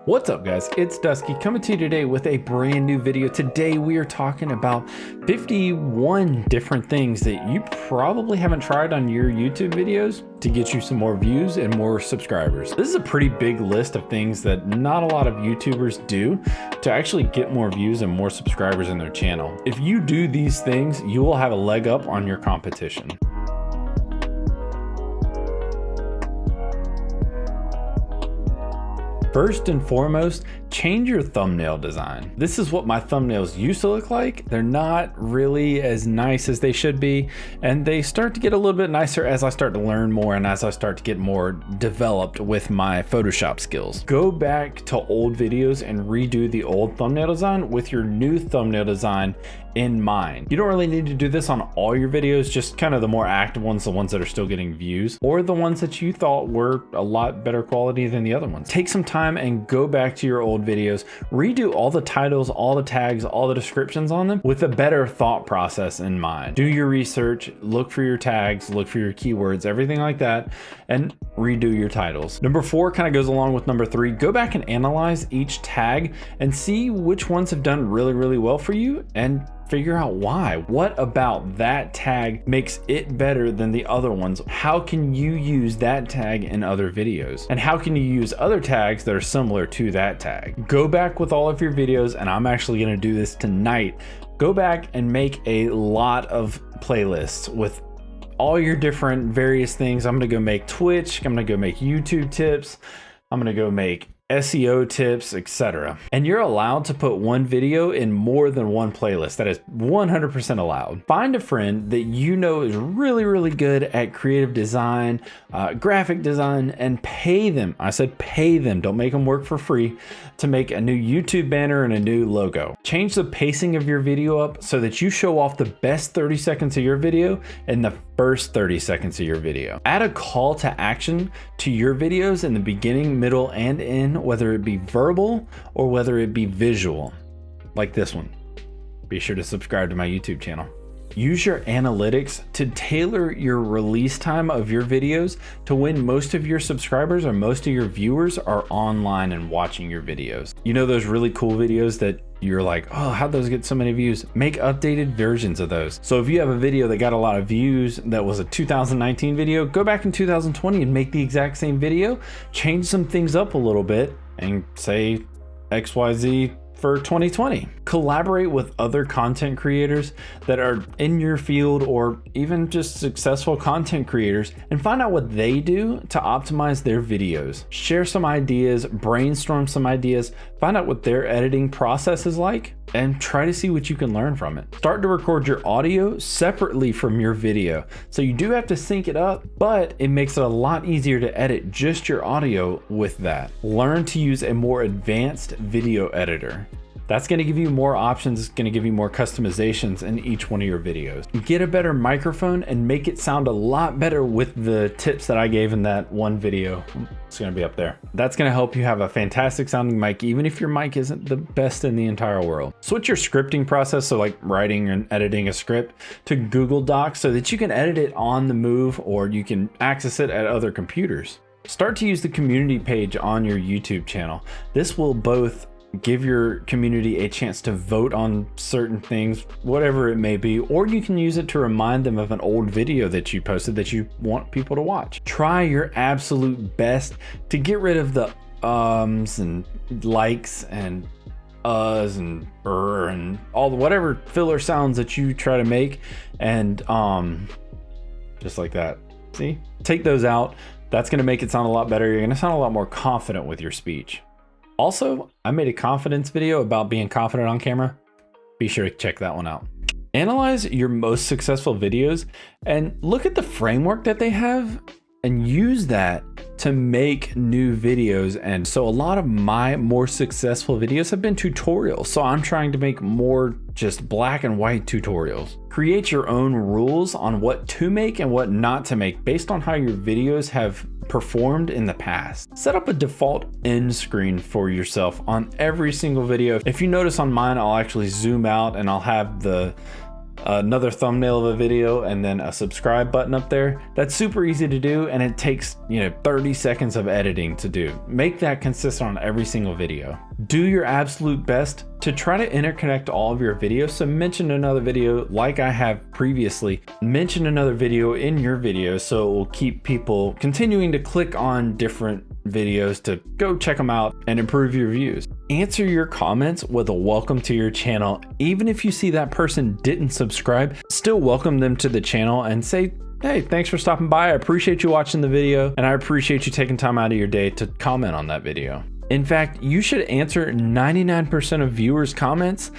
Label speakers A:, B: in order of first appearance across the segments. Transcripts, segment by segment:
A: What's up guys, it's Dusky coming to you today with a brand new video. Today we are talking about 51 different things that you probably haven't tried on your YouTube videos to get you some more views and more subscribers. This is a pretty big list of things that not a lot of YouTubers do to actually get more views and more subscribers in their channel. If you do these things, you will have a leg up on your competition. First and foremost, change your thumbnail design. This is what my thumbnails used to look like. They're not really as nice as they should be, and they start to get a little bit nicer as I start to learn more and as I start to get more developed with my Photoshop skills. Go back to old videos and redo the old thumbnail design with your new thumbnail design in mind. You don't really need to do this on all your videos, just kind of the more active ones, the ones that are still getting views, or the ones that you thought were a lot better quality than the other ones. Take some time and go back to your old videos, redo all the titles, all the tags, all the descriptions on them with a better thought process in mind. Do your research, look for your tags, look for your keywords, everything like that, and redo your titles. Number 4 kind of goes along with number 3. Go back and analyze each tag and see which ones have done really well for you and figure out why. What about that tag makes it better than the other ones? How can you use that tag in other videos? And how can you use other tags that are similar to that tag? Go back with all of your videos, and I'm actually gonna do this tonight. Go back and make a lot of playlists with all your different various things. I'm gonna go make Twitch, I'm gonna go make YouTube tips, I'm gonna go make SEO tips, etc. And you're allowed to put one video in more than one playlist. That is 100% allowed. Find a friend that you know is really good at creative design, graphic design, and pay them. I said pay them, don't make them work for free, to make a new YouTube banner and a new logo. Change the pacing of your video up so that you show off the best 30 seconds of your video in the first 30 seconds of your video. Add a call to action to your videos in the beginning, middle, and end, whether it be verbal or whether it be visual, like this one. Be sure to subscribe to my YouTube channel. Use your analytics to tailor your release time of your videos to when most of your subscribers or most of your viewers are online and watching your videos. You know those really cool videos that you're like, oh, how'd those get so many views? Make updated versions of those. So if you have a video that got a lot of views that was a 2019 video, go back in 2020 and make the exact same video, change some things up a little bit and say XYZ for 2020. Collaborate with other content creators that are in your field or even just successful content creators and find out what they do to optimize their videos. Share some ideas, brainstorm some ideas, find out what their editing process is like, and try to see what you can learn from it. Start to record your audio separately from your video. So you do have to sync it up, but it makes it a lot easier to edit just your audio with that. Learn to use a more advanced video editor. That's going to give you more options. It's going to give you more customizations in each one of your videos. Get a better microphone and make it sound a lot better with the tips that I gave in that one video. It's going to be up there. That's going to help you have a fantastic sounding mic, even if your mic isn't the best in the entire world. Switch your scripting process, so like writing and editing a script, to Google Docs so that you can edit it on the move or you can access it at other computers. Start to use the community page on your YouTube channel. This will both give your community a chance to vote on certain things, whatever it may be, or you can use it to remind them of an old video that you posted that you want people to watch. Try your absolute best to get rid of the ums and likes and and and all the whatever filler sounds that you try to make, and just like that. See? Take those out. That's going to make it sound a lot better. You're going to sound a lot more confident with your speech. Also, I made a confidence video about being confident on camera. Be sure to check that one out. Analyze your most successful videos and look at the framework that they have and use that to make new videos. And so a lot of my more successful videos have been tutorials. So I'm trying to make more just black and white tutorials. Create your own rules on what to make and what not to make based on how your videos have performed in the past. Set up a default end screen for yourself on every single video. If you notice on mine, I'll actually zoom out and I'll have the another thumbnail of a video and then a subscribe button up there. That's super easy to do, and it takes 30 seconds of editing to do. Make that consistent on every single video. Do your absolute best to try to interconnect all of your videos. So mention another video like I have previously. Mention another video in your video so it will keep people continuing to click on different videos to go check them out and improve your views. Answer your comments with a welcome to your channel. Even if you see that person didn't subscribe, still welcome them to the channel and say, hey, thanks for stopping by. I appreciate you watching the video, and I appreciate you taking time out of your day to comment on that video. In fact, you should answer 99% of viewers' comments.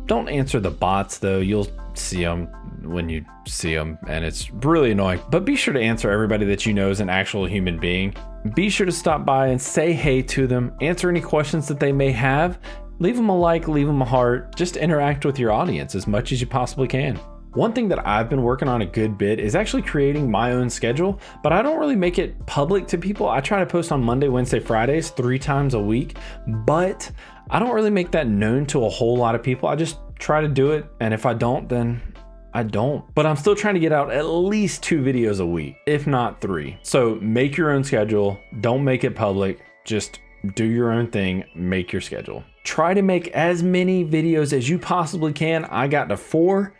A: Don't answer the bots though. You'll see them when you see them, and it's really annoying. But be sure to answer everybody that you know is an actual human being. Be sure to stop by and say hey to them. Answer any questions that they may have. Leave them a like, leave them a heart. Just interact with your audience as much as you possibly can. One thing that I've been working on a good bit is actually creating my own schedule, but I don't really make it public to people. I try to post on Monday, Wednesday, Fridays, 3 times a week, but I don't really make that known to a whole lot of people. I just try to do it, and if I don't, then I don't. But I'm still trying to get out at least 2 videos a week, if not 3. So make your own schedule. Don't make it public. Just do your own thing. Make your schedule. Try to make as many videos as you possibly can. I got to 4.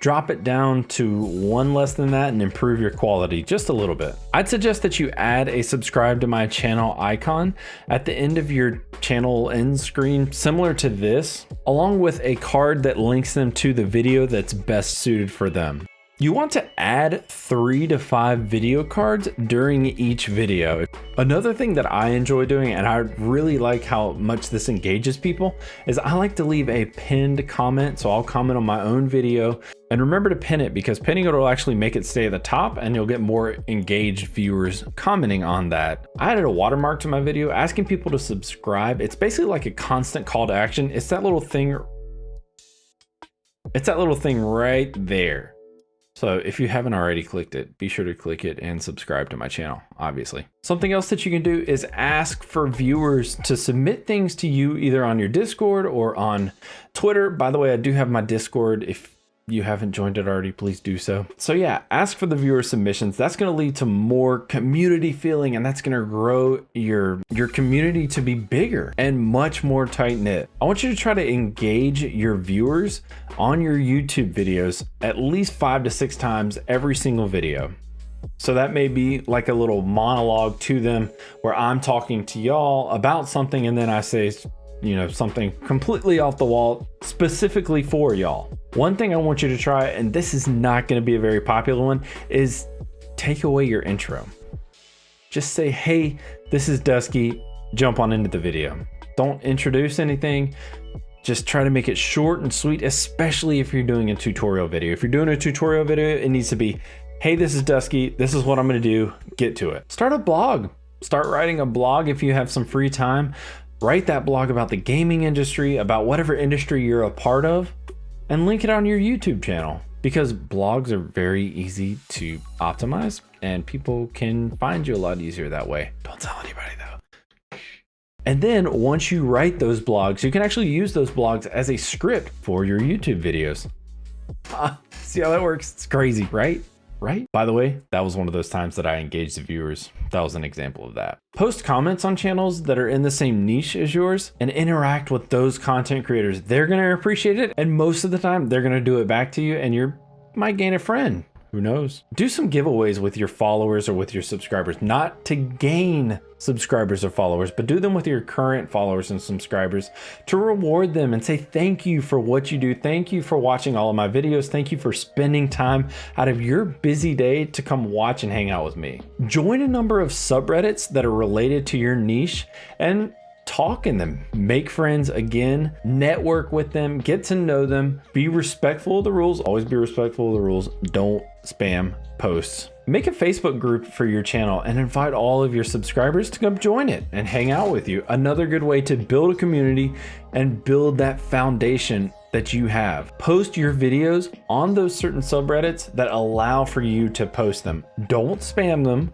A: Drop it down to 1 less than that and improve your quality just a little bit. I'd suggest that you add a subscribe to my channel icon at the end of your channel end screen, similar to this, along with a card that links them to the video that's best suited for them. You want to add 3 to 5 video cards during each video. Another thing that I enjoy doing, and I really like how much this engages people, is I like to leave a pinned comment. So I'll comment on my own video, and remember to pin it, because pinning it will actually make it stay at the top and you'll get more engaged viewers commenting on that. I added a watermark to my video asking people to subscribe. It's basically like a constant call to action. It's that little thing. It's that little thing right there. So if you haven't already clicked it, be sure to click it and subscribe to my channel, obviously. Something else that you can do is ask for viewers to submit things to you either on your Discord or on Twitter. By the way, I do have my Discord. If you haven't joined it already, please do so. So yeah, ask for the viewer submissions. That's going to lead to more community feeling, and that's going to grow your community to be bigger and much more tight knit. I want you to try to engage your viewers on your YouTube videos at least 5 to 6 times every single video. So that may be like a little monologue to them where I'm talking to y'all about something, and then I say, something completely off the wall specifically for y'all. One thing I want you to try, and this is not going to be a very popular one, is take away your intro. Just say, hey, this is Dusky, jump on into the video. Don't introduce anything. Just try to make it short and sweet, especially if you're doing a tutorial video. If you're doing a tutorial video, it needs to be, hey, this is Dusky, this is what I'm going to do, get to it. Start a blog. Start writing a blog if you have some free time. Write that blog about the gaming industry, about whatever industry you're a part of, and link it on your YouTube channel, because blogs are very easy to optimize and people can find you a lot easier that way. Don't tell anybody though. And then once you write those blogs, you can actually use those blogs as a script for your YouTube videos. See how that works? It's crazy, right? Right? By the way, that was one of those times that I engaged the viewers. That was an example of that. Post comments on channels that are in the same niche as yours and interact with those content creators. They're going to appreciate it, and most of the time they're going to do it back to you, and you might gain a friend. Who knows? Do some giveaways with your followers or with your subscribers, not to gain subscribers or followers, but do them with your current followers and subscribers to reward them and say thank you for what you do. Thank you for watching all of my videos. Thank you for spending time out of your busy day to come watch and hang out with me. Join a number of subreddits that are related to your niche and talk in them. Make friends again, network with them, get to know them, be respectful of the rules. Always be respectful of the rules. Don't spam posts. Make a Facebook group for your channel and invite all of your subscribers to come join it and hang out with you. Another good way to build a community and build that foundation that you have. Post your videos on those certain subreddits that allow for you to post them. Don't spam them.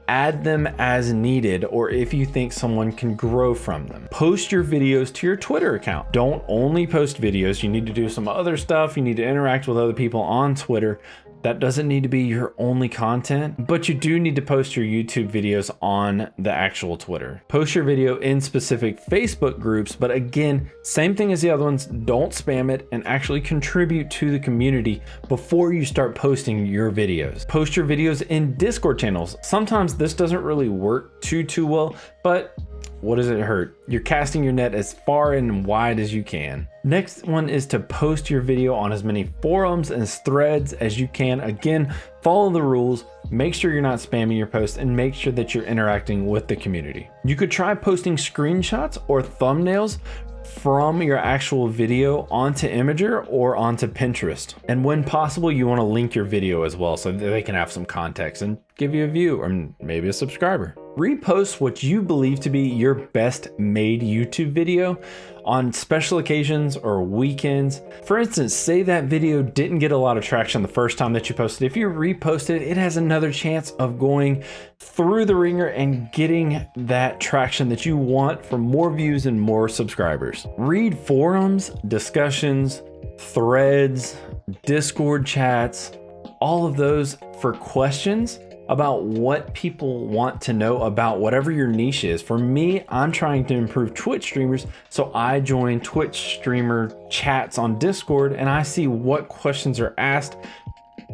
A: Add them as needed, or if you think someone can grow from them. Post your videos to your Twitter account. Don't only post videos. You need to do some other stuff. You need to interact with other people on Twitter. That doesn't need to be your only content, but you do need to post your YouTube videos on the actual Twitter. Post your video in specific Facebook groups, but again, same thing as the other ones, don't spam it and actually contribute to the community before you start posting your videos. Post your videos in Discord channels. Sometimes this doesn't really work too well, but what does it hurt? You're casting your net as far and wide as you can. Next one is to post your video on as many forums and threads as you can. Again, follow the rules, make sure you're not spamming your posts, and make sure that you're interacting with the community. You could try posting screenshots or thumbnails from your actual video onto Imager or onto Pinterest. And when possible, you want to link your video as well so that they can have some context and give you a view or maybe a subscriber. Repost what you believe to be your best made YouTube video on special occasions or weekends. For instance, say that video didn't get a lot of traction the first time that you posted. If you repost it, it has another chance of going through the ringer and getting that traction that you want for more views and more subscribers. Read forums, discussions, threads, Discord chats, all of those for questions about what people want to know about whatever your niche is. For me, I'm trying to improve Twitch streamers, so I join Twitch streamer chats on Discord and I see what questions are asked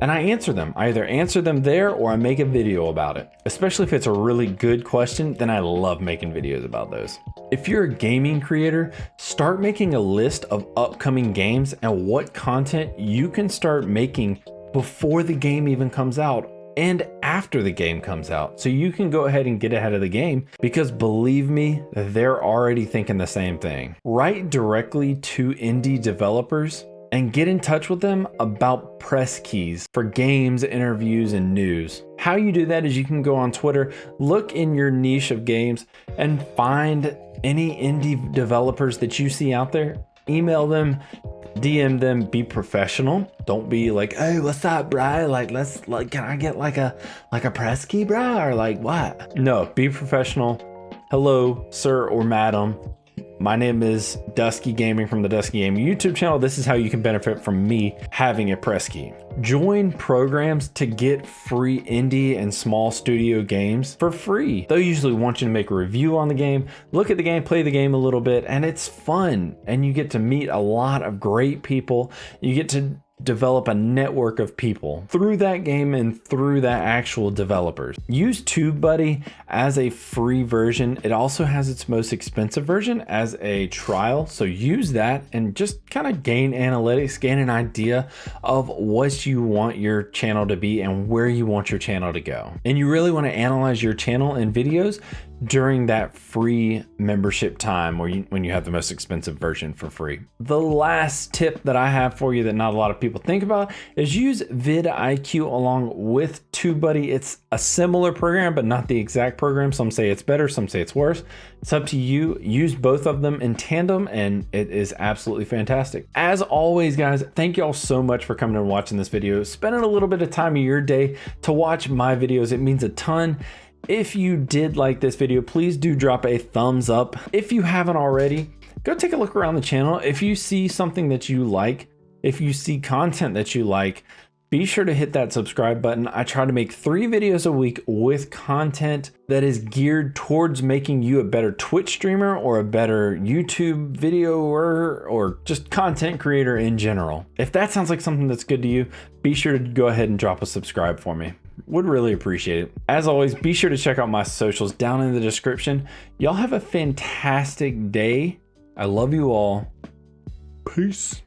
A: and I answer them. I either answer them there or I make a video about it. Especially if it's a really good question, then I love making videos about those. If you're a gaming creator, start making a list of upcoming games and what content you can start making before the game even comes out and after the game comes out, so you can go ahead and get ahead of the game, because believe me, they're already thinking the same thing. Write directly to indie developers and get in touch with them about press keys for games, interviews, and news. How you do that is you can go on Twitter, look in your niche of games, and find any indie developers that you see out there, email them, DM them, be professional. Don't be like, hey, what's up, bro? Can I get like a press key, bro? Or like what? No, be professional. Hello, sir or madam. My name is Dusky Gaming from the Dusky Gaming YouTube channel. This is how you can benefit from me having a press key. Join programs to get free indie and small studio games for free. They'll usually want you to make a review on the game, look at the game, play the game a little bit, and it's fun. And you get to meet a lot of great people. You get to develop a network of people through that game and through that actual developers. Use TubeBuddy as a free version. It also has its most expensive version as a trial. So use that and just kind of gain analytics, gain an idea of what you want your channel to be and where you want your channel to go. And you really want to analyze your channel and videos during that free membership time when you have the most expensive version for free. The last tip that I have for you that not a lot of people think about is use VidIQ along with TubeBuddy. It's a similar program, but not the exact program. Some say it's better, some say it's worse. It's up to you. Use both of them in tandem and it is absolutely fantastic. As always, guys, thank you all so much for coming and watching this video. Spending a little bit of time of your day to watch my videos. It means a ton. If you did like this video, please do drop a thumbs up. If you haven't already, go take a look around the channel. If you see something that you like, if you see content that you like, be sure to hit that subscribe button. I try to make 3 videos a week with content that is geared towards making you a better Twitch streamer or a better YouTube videoer or just content creator in general. If that sounds like something that's good to you, be sure to go ahead and drop a subscribe for me. Would really appreciate it. As always, be sure to check out my socials down in the description. Y'all have a fantastic day. I love you all. Peace.